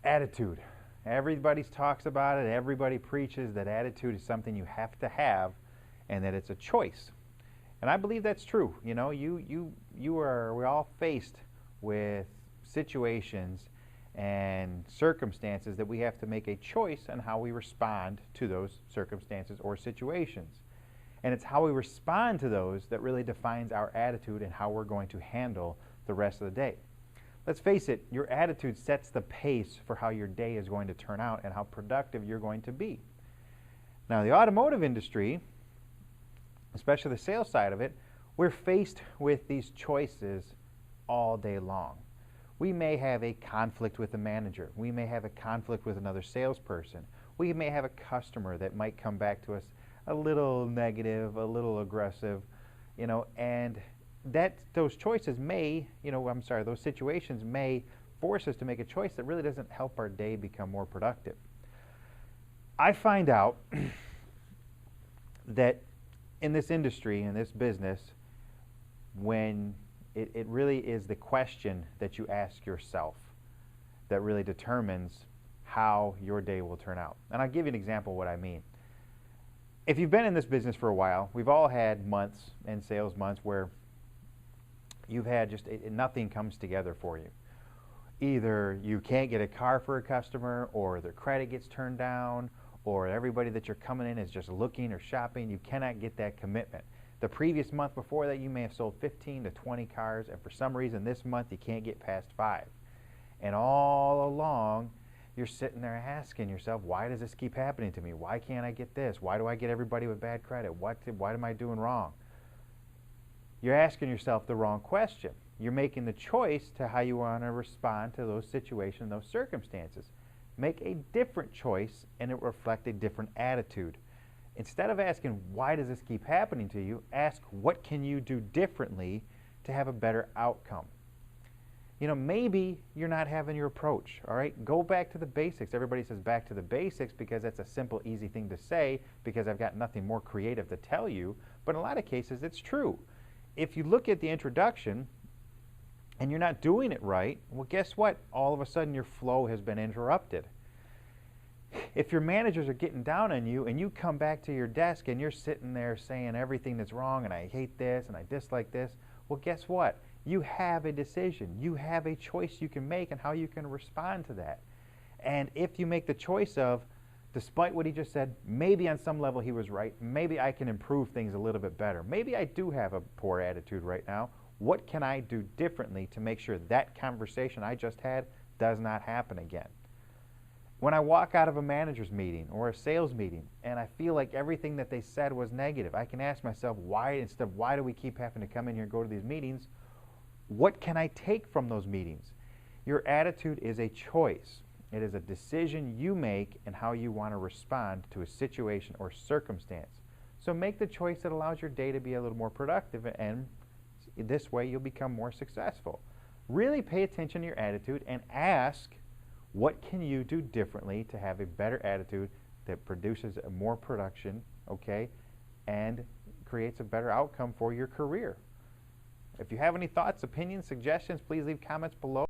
Attitude. Everybody talks about it. Everybody preaches that attitude is something you have to have and that it's a choice. And I believe that's true. You know, we're all faced with situations and circumstances that we have to make a choice on how we respond to those circumstances or situations. And it's how we respond to those that really defines our attitude and how we're going to handle the rest of the day. Let's face it, your attitude sets the pace for how your day is going to turn out and how productive you're going to be. Now, the automotive industry, especially the sales side of it, we're faced with these choices all day long. We may have a conflict with a manager. We may have a conflict with another salesperson. We may have a customer that might come back to us a little negative, a little aggressive, and those choices may, those situations may force us to make a choice that really doesn't help our day become more productive. I find out that in this industry, in this business, when it really is the question that you ask yourself that really determines how your day will turn out. And I'll give you an example of what I mean. If you've been in this business for a while, we've all had months and sales months where you've had nothing comes together for you. Either you can't get a car for a customer, or their credit gets turned down, or everybody that you're coming in is just looking or shopping. You cannot get that commitment. The previous month before that, you may have sold 15 to 20 cars, and for some reason this month you can't get past 5. And all along, you're sitting there asking yourself, why does this keep happening to me? Why can't I get this? Why do I get everybody with bad credit? What am I doing wrong? You're asking yourself the wrong question. You're making the choice to how you want to respond to those situations, those circumstances. Make a different choice, and it will reflect a different attitude. Instead of asking, why does this keep happening to you, ask, what can you do differently to have a better outcome? Maybe you're not having your approach, all right? Go back to the basics. Everybody says back to the basics because that's a simple, easy thing to say because I've got nothing more creative to tell you. But in a lot of cases, it's true. If you look at the introduction and you're not doing it right, well, guess what? All of a sudden, your flow has been interrupted. If your managers are getting down on you and you come back to your desk and you're sitting there saying everything that's wrong and I hate this and I dislike this, well, guess what? You have a decision. You have a choice you can make and how you can respond to that. And if you make the choice of, despite what he just said, maybe on some level he was right, maybe I can improve things a little bit better. Maybe I do have a poor attitude right now. What can I do differently to make sure that conversation I just had does not happen again? When I walk out of a manager's meeting or a sales meeting and I feel like everything that they said was negative, I can ask myself, why do we keep having to come in here and go to these meetings? What can I take from those meetings? Your attitude is a choice. It is a decision you make and how you want to respond to a situation or circumstance. So make the choice that allows your day to be a little more productive, and this way you'll become more successful. Really pay attention to your attitude and ask, what can you do differently to have a better attitude that produces more production, okay, and creates a better outcome for your career? If you have any thoughts, opinions, suggestions, please leave comments below.